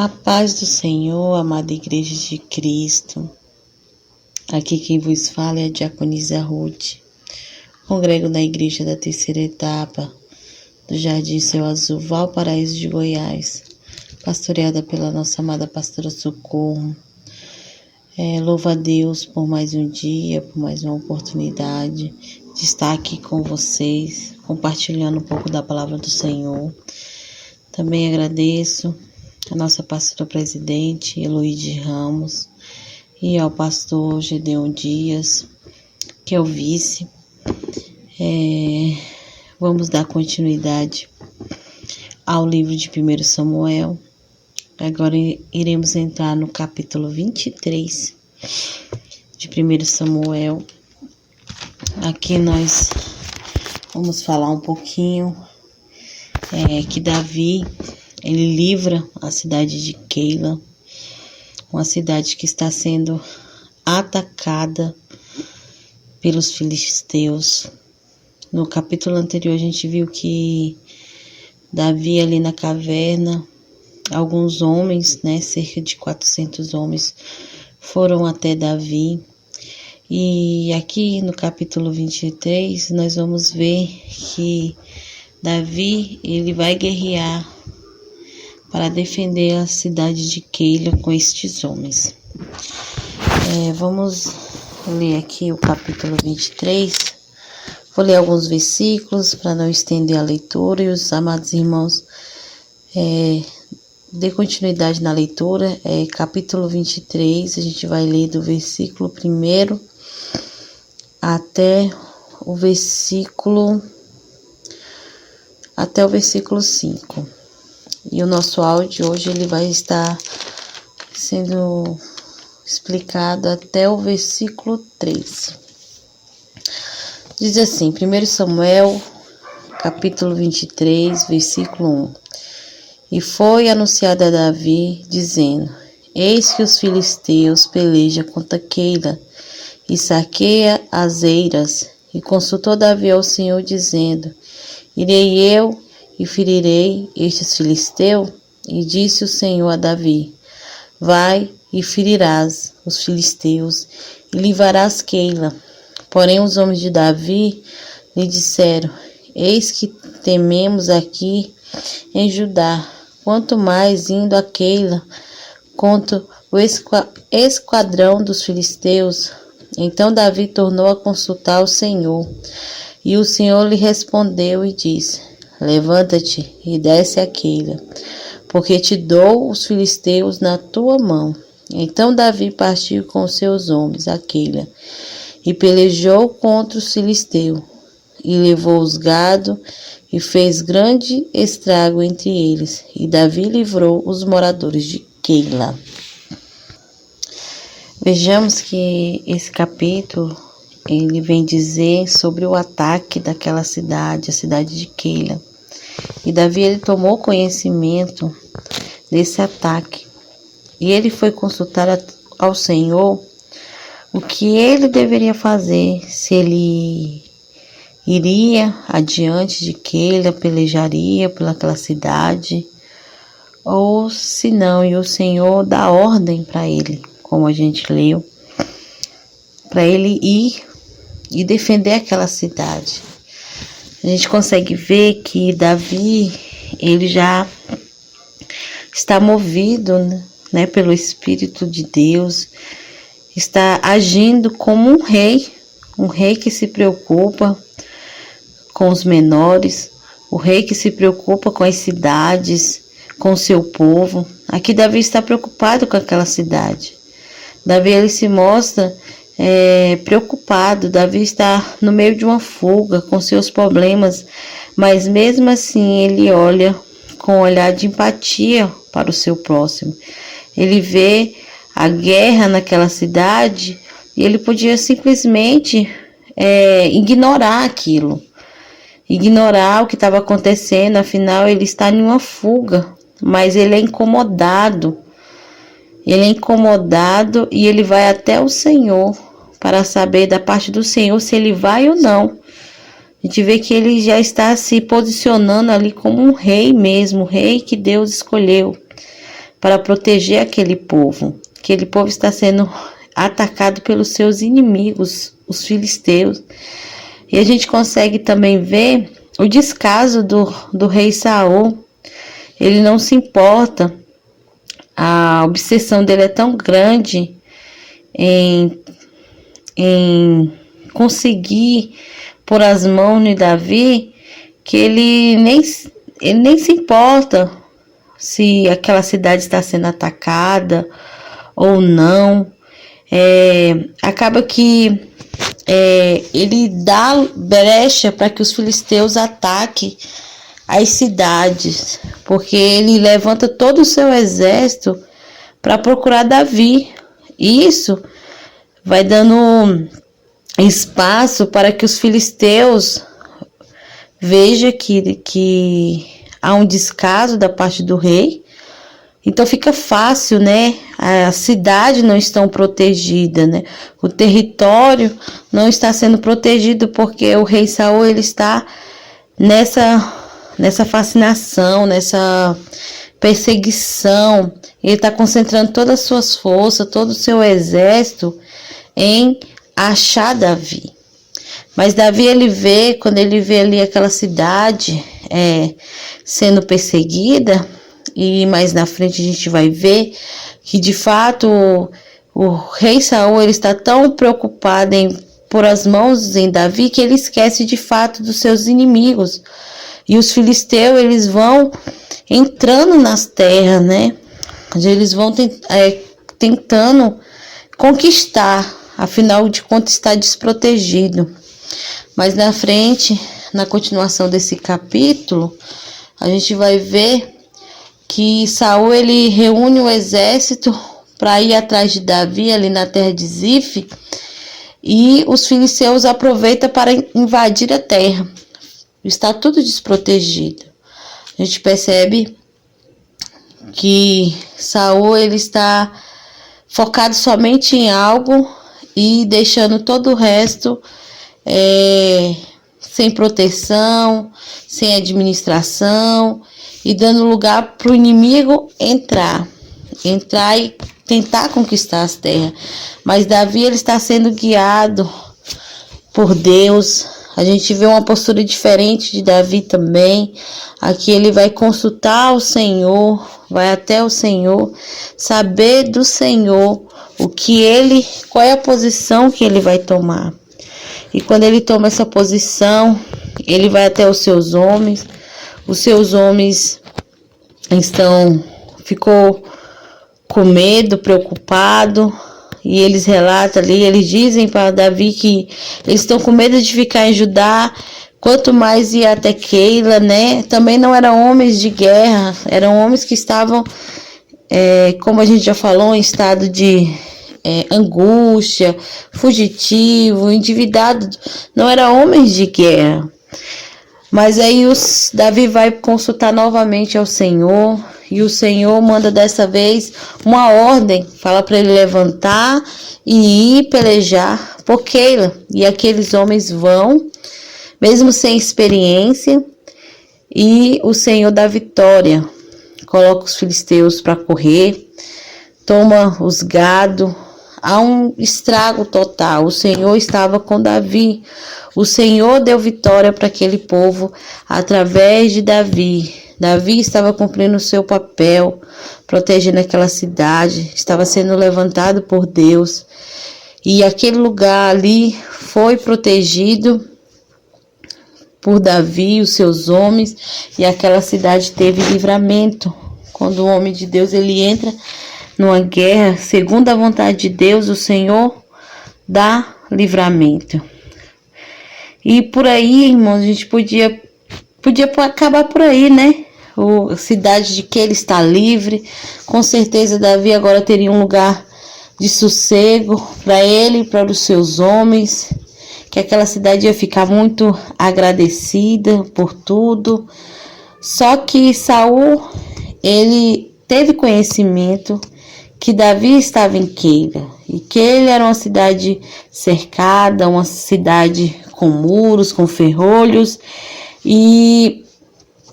A paz do Senhor, amada Igreja de Cristo. Aqui quem vos fala é a diaconisa Ruth. Congrego na Igreja da Terceira Etapa, do Jardim Céu Azul, Valparaíso de Goiás, pastoreada pela nossa amada pastora Socorro. Louvo a Deus por mais um dia, por mais uma oportunidade de estar aqui com vocês, compartilhando um pouco da palavra do Senhor. Também agradeço a nossa pastora presidente, Eloide Ramos, e ao pastor Gedeon Dias, que é o vice. Vamos dar continuidade ao livro de 1 Samuel. Agora iremos entrar no capítulo 23 de 1 Samuel. Aqui nós vamos falar um pouquinho que Davi, ele livra a cidade de Keila, uma cidade que está sendo atacada pelos filisteus. No capítulo anterior a gente viu que Davi ali na caverna, alguns homens, cerca de 400 homens, foram até Davi. E aqui no capítulo 23 nós vamos ver que Davi, ele vai guerrear para defender a cidade de Keila com estes homens. Vamos ler aqui o capítulo 23. Vou ler alguns versículos para não estender a leitura, e os amados irmãos dê continuidade na leitura. Capítulo 23, a gente vai ler do versículo 1 até o versículo 5. E o nosso áudio hoje ele vai estar sendo explicado até o versículo 13. Diz assim, 1 Samuel, capítulo 23, versículo 1. E foi anunciado a Davi, dizendo: Eis que os filisteus pelejam contra Keila e saqueia as eiras. E consultou Davi ao Senhor, dizendo: Irei eu e ferirei estes filisteus? E disse o Senhor a Davi: Vai e ferirás os filisteus e livrarás Keila. Porém os homens de Davi lhe disseram: Eis que tememos aqui em Judá, quanto mais indo a Keila contra o esquadrão dos filisteus. Então Davi tornou a consultar o Senhor, e o Senhor lhe respondeu e disse: Levanta-te e desce a Keila, porque te dou os filisteus na tua mão. Então Davi partiu com os seus homens a Keila, e pelejou contra os filisteus, e levou os gado, e fez grande estrago entre eles. E Davi livrou os moradores de Keila. Vejamos que esse capítulo ele vem dizer sobre o ataque daquela cidade, a cidade de Keila. E Davi ele tomou conhecimento desse ataque. E ele foi consultar ao Senhor o que ele deveria fazer, se ele iria adiante de Keila, pelejaria pelaquela cidade, ou se não. E o Senhor dá ordem para ele, como a gente leu, para ele ir e defender aquela cidade. A gente consegue ver que Davi, ele já está movido, pelo Espírito de Deus, está agindo como um rei que se preocupa com os menores, o rei que se preocupa com as cidades, com o seu povo. Aqui Davi está preocupado com aquela cidade. Davi ele se mostra preocupado. Davi está no meio de uma fuga com seus problemas, mas mesmo assim ele olha com um olhar de empatia para o seu próximo. Ele vê a guerra naquela cidade e ele podia simplesmente ignorar aquilo, ignorar o que estava acontecendo. Afinal ele está em uma fuga, mas ele é incomodado. Ele é incomodado e ele vai até o Senhor para saber da parte do Senhor se ele vai ou não. A gente vê que ele já está se posicionando ali como um rei mesmo, o rei que Deus escolheu. para proteger aquele povo. Aquele povo está sendo atacado pelos seus inimigos, os filisteus. E a gente consegue também ver o descaso do rei Saul. Ele não se importa, a obsessão dele é tão grande em conseguir pôr as mãos em Davi, que ele nem se importa se aquela cidade está sendo atacada ou não. Acaba que ele dá brecha para que os filisteus ataquem as cidades, porque ele levanta todo o seu exército para procurar Davi. Isso vai dando espaço para que os filisteus vejam que há um descaso da parte do rei. Então fica fácil, né? A cidade não está protegida, né? O território não está sendo protegido porque o rei Saul ele está nessa fascinação, nessa perseguição. Ele está concentrando todas as suas forças, todo o seu exército em achar Davi. Mas Davi, quando ele vê ali aquela cidade sendo perseguida, e mais na frente a gente vai ver que de fato o rei Saul ele está tão preocupado em pôr as mãos em Davi que ele esquece de fato dos seus inimigos. E os filisteus eles vão entrando nas terras, né? Eles vão tentando conquistar, afinal de contas está desprotegido. Mas na frente, na continuação desse capítulo, a gente vai ver que Saul ele reúne o exército para ir atrás de Davi ali na terra de Zif, e os filisteus aproveitam para invadir a terra. Está tudo desprotegido. A gente percebe que Saul ele está focado somente em algo e deixando todo o resto sem proteção, sem administração, e dando lugar para o inimigo entrar e tentar conquistar as terras. Mas Davi ele está sendo guiado por Deus. A gente vê uma postura diferente de Davi também. Aqui ele vai consultar o Senhor, vai até o Senhor, saber do Senhor qual é a posição que ele vai tomar. E quando ele toma essa posição, ele vai até os seus homens. Os seus homens ficou com medo, preocupado, e eles relatam ali, eles dizem para Davi que eles estão com medo de ficar em Judá, quanto mais ir até Keila, né? Também não eram homens de guerra, eram homens que estavam, como a gente já falou, em estado de angústia, fugitivo, endividado, não eram homens de guerra. Mas aí Davi vai consultar novamente ao Senhor, e o Senhor manda dessa vez uma ordem, fala para ele levantar e ir pelejar por Keila. E aqueles homens vão, mesmo sem experiência, e o Senhor dá vitória, coloca os filisteus para correr, toma os gado. Há um estrago total. O Senhor estava com Davi. O Senhor deu vitória para aquele povo através de Davi. Davi estava cumprindo o seu papel, protegendo aquela cidade, estava sendo levantado por Deus. E aquele lugar ali foi protegido por Davi e os seus homens, e aquela cidade teve livramento. Quando o homem de Deus ele entra numa guerra, segundo a vontade de Deus, o Senhor dá livramento. E por aí, irmãos, a gente podia acabar por aí, né? A cidade de Keila está livre. Com certeza Davi agora teria um lugar de sossego para ele e para os seus homens, que aquela cidade ia ficar muito agradecida por tudo. Só que Saul, ele teve conhecimento que Davi estava em Keila, e Keila era uma cidade cercada, uma cidade com muros, com ferrolhos, e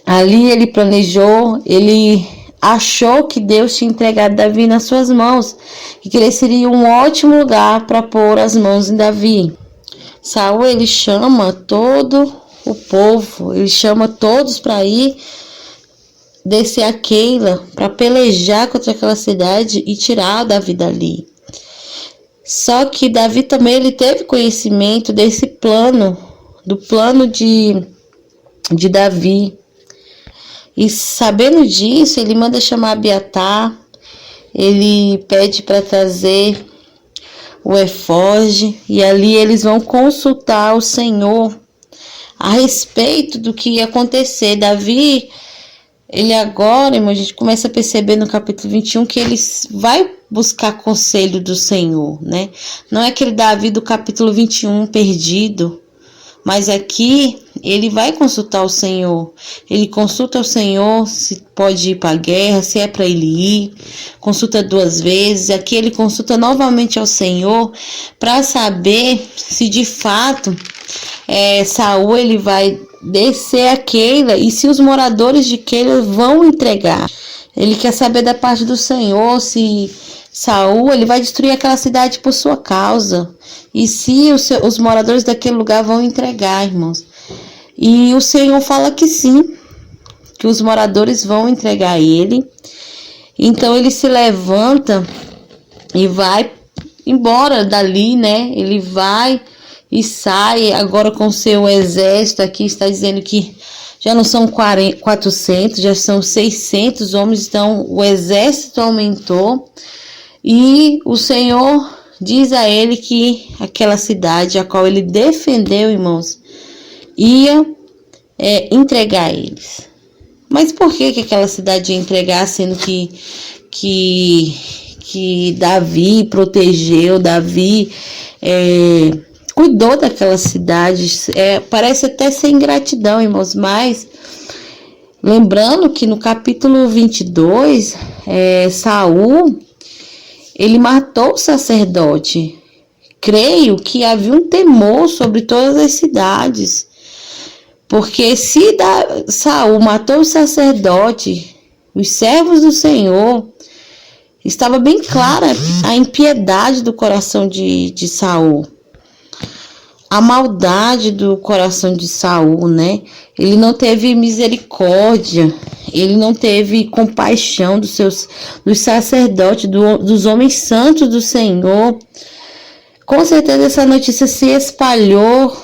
ali ele planejou, ele achou que Deus tinha entregado Davi nas suas mãos e que ele seria um ótimo lugar para pôr as mãos em Davi. Saul, ele chama todo o povo, ele chama todos para ir descer a Keila para pelejar contra aquela cidade e tirar Davi dali. Só que Davi também ele teve conhecimento desse plano, do plano de Davi. E sabendo disso, ele manda chamar Abiatar, ele pede para trazer o efode, e ali eles vão consultar o Senhor a respeito do que ia acontecer. Davi, ele agora, irmão, a gente começa a perceber no capítulo 21 que ele vai buscar conselho do Senhor, né? Não é aquele Davi do capítulo 21 perdido, mas aqui ele vai consultar o Senhor. Ele consulta o Senhor se pode ir para a guerra, se é para ele ir. Consulta 2 vezes. Aqui ele consulta novamente ao Senhor para saber se de fato Saul ele vai descer a Keila e se os moradores de Keila vão entregar. Ele quer saber da parte do Senhor se Saul ele vai destruir aquela cidade por sua causa. E se os moradores daquele lugar vão entregar, irmãos. E o Senhor fala que sim, que os moradores vão entregar ele. Então ele se levanta e vai embora dali, né? Ele vai e sai agora com seu exército. Aqui está dizendo que já não são 400, já são 600 homens. Então o exército aumentou. E o Senhor diz a ele que aquela cidade a qual ele defendeu, irmãos, ia entregar eles. Mas por que aquela cidade ia entregar, sendo que Davi protegeu, Davi cuidou daquela cidade? Parece até ser ingratidão, irmãos, mas lembrando que no capítulo 22, Saul ele matou o sacerdote. Creio que havia um temor sobre todas as cidades. Porque se Saul matou o sacerdote, os servos do Senhor, estava bem clara a impiedade do coração de Saul. A maldade do coração de Saul, né? Ele não teve misericórdia, ele não teve compaixão dos sacerdotes, dos homens santos do Senhor. Com certeza essa notícia se espalhou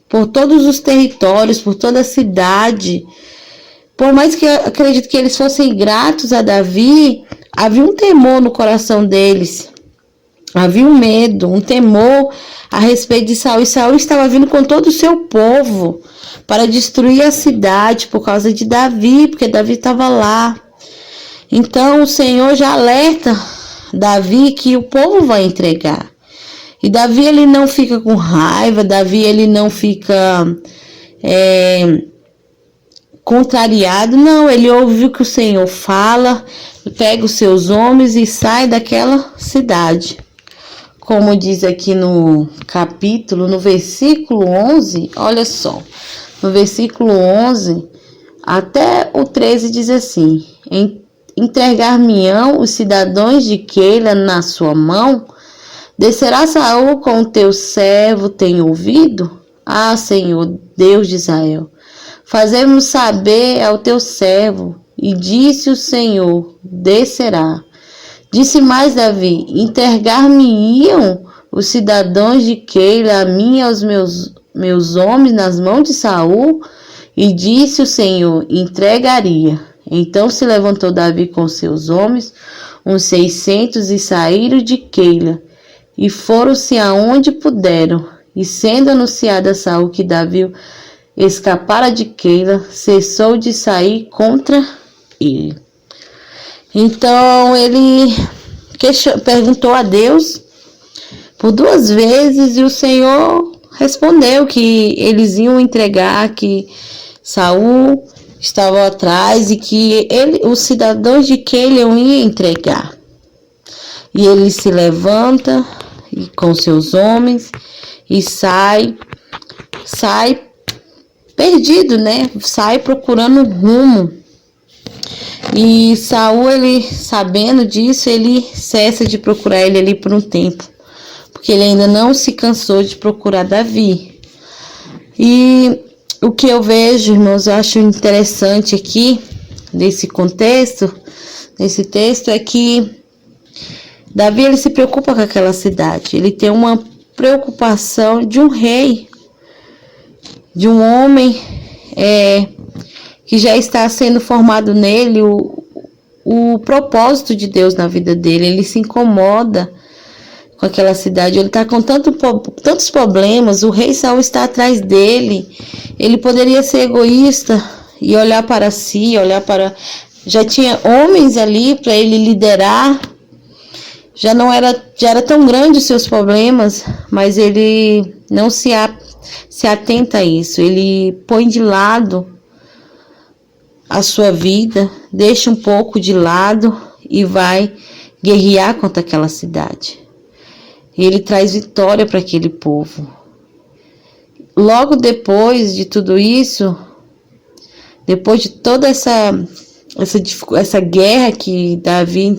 por todos os territórios, por toda a cidade. Por mais que eu acredito que eles fossem gratos a Davi, havia um temor no coração deles. Havia um medo, um temor a respeito de Saul. E Saul estava vindo com todo o seu povo para destruir a cidade por causa de Davi, porque Davi estava lá. Então o Senhor já alerta Davi que o povo vai entregar. E Davi ele não fica com raiva, Davi ele não fica contrariado, não. Ele ouve o que o Senhor fala, pega os seus homens e sai daquela cidade. Como diz aqui no capítulo, no versículo 11, olha só, no versículo 11 até o 13 diz assim: entregar-me-ão os cidadãos de Keila na sua mão? Descerá Saul com o teu servo, tem ouvido? Ah, Senhor, Deus de Israel, fazemos saber ao teu servo. E disse o Senhor: descerá. Disse mais Davi: entregar-me-iam os cidadãos de Keila a mim e aos meus homens nas mãos de Saul? E disse o Senhor: entregaria. Então se levantou Davi com seus homens, uns 600, e saíram de Keila, e foram-se aonde puderam. E sendo anunciado a Saul que Davi escapara de Keila, cessou de sair contra ele. Então ele perguntou a Deus por 2 vezes, e o Senhor respondeu que eles iam entregar, que Saul estava atrás e que os cidadãos de Keila iam entregar. E ele se levanta com seus homens e sai perdido, né? Sai procurando rumo. E Saul, ele sabendo disso, ele cessa de procurar ele ali por um tempo, porque ele ainda não se cansou de procurar Davi. E o que eu vejo, irmãos, eu acho interessante aqui nesse contexto, nesse texto, é que Davi, ele se preocupa com aquela cidade. Ele tem uma preocupação de um rei, de um homem que já está sendo formado nele o propósito de Deus na vida dele. Ele se incomoda com aquela cidade. Ele está com tantos problemas. O rei Saul está atrás dele. Ele poderia ser egoísta e olhar para si, já tinha homens ali para ele liderar. Já era tão grande os seus problemas, mas ele não se atenta a isso. Ele põe de lado a sua vida, deixa um pouco de lado e vai guerrear contra aquela cidade. E ele traz vitória para aquele povo. Logo depois de tudo isso, depois de toda essa guerra que Davi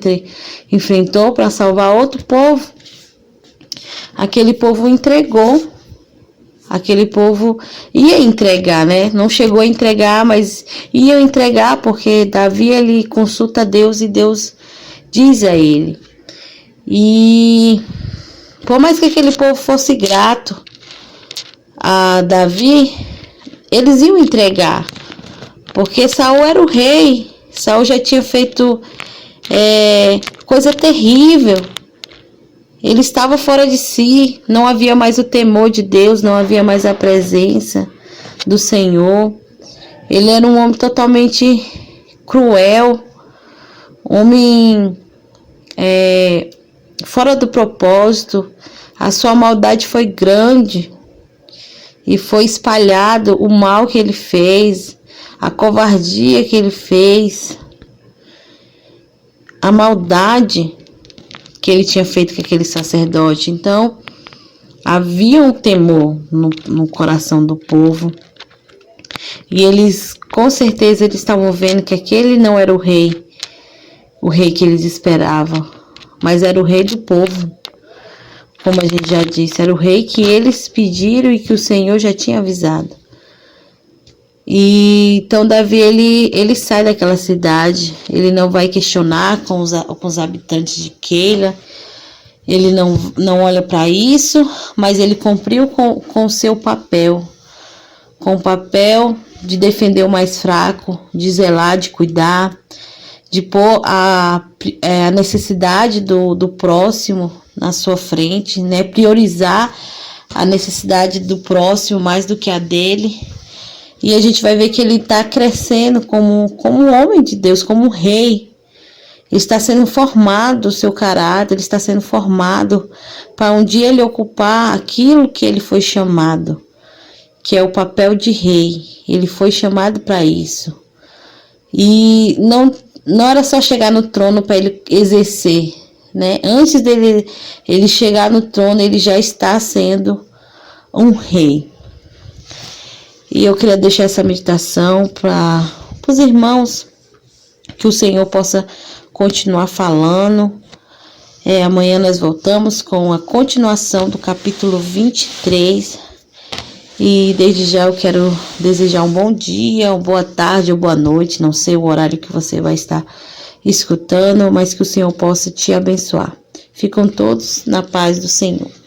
enfrentou para salvar outro povo, aquele povo entregou. Aquele povo ia entregar, né? Não chegou a entregar, mas ia entregar, porque Davi, ele consulta Deus e Deus diz a ele. E por mais que aquele povo fosse grato a Davi, eles iam entregar, porque Saul era o rei. Saul já tinha feito coisa terrível. Ele estava fora de si, não havia mais o temor de Deus, não havia mais a presença do Senhor. Ele era um homem totalmente cruel, homem fora do propósito. A sua maldade foi grande e foi espalhado o mal que ele fez, a covardia que ele fez, a maldade que ele tinha feito com aquele sacerdote. Então, havia um temor no coração do povo. E eles, com certeza, eles estavam vendo que aquele não era o rei que eles esperavam, mas era o rei do povo. Como a gente já disse, era o rei que eles pediram e que o Senhor já tinha avisado. E então Davi, ele sai daquela cidade. Ele não vai questionar com os habitantes de Keila. Ele não olha para isso, mas ele cumpriu com o seu papel, com o papel de defender o mais fraco, de zelar, de cuidar, de pôr a necessidade do próximo na sua frente, né? Priorizar a necessidade do próximo mais do que a dele. E a gente vai ver que ele está crescendo como um homem de Deus, como um rei. Está sendo formado o seu caráter, ele está sendo formado para um dia ele ocupar aquilo que ele foi chamado, que é o papel de rei. Ele foi chamado para isso. E não era só chegar no trono para ele exercer, né? Antes dele ele chegar no trono, ele já está sendo um rei. E eu queria deixar essa meditação para os irmãos, que o Senhor possa continuar falando. Amanhã nós voltamos com a continuação do capítulo 23. E desde já eu quero desejar um bom dia, uma boa tarde ou boa noite. Não sei o horário que você vai estar escutando, mas que o Senhor possa te abençoar. Ficam todos na paz do Senhor.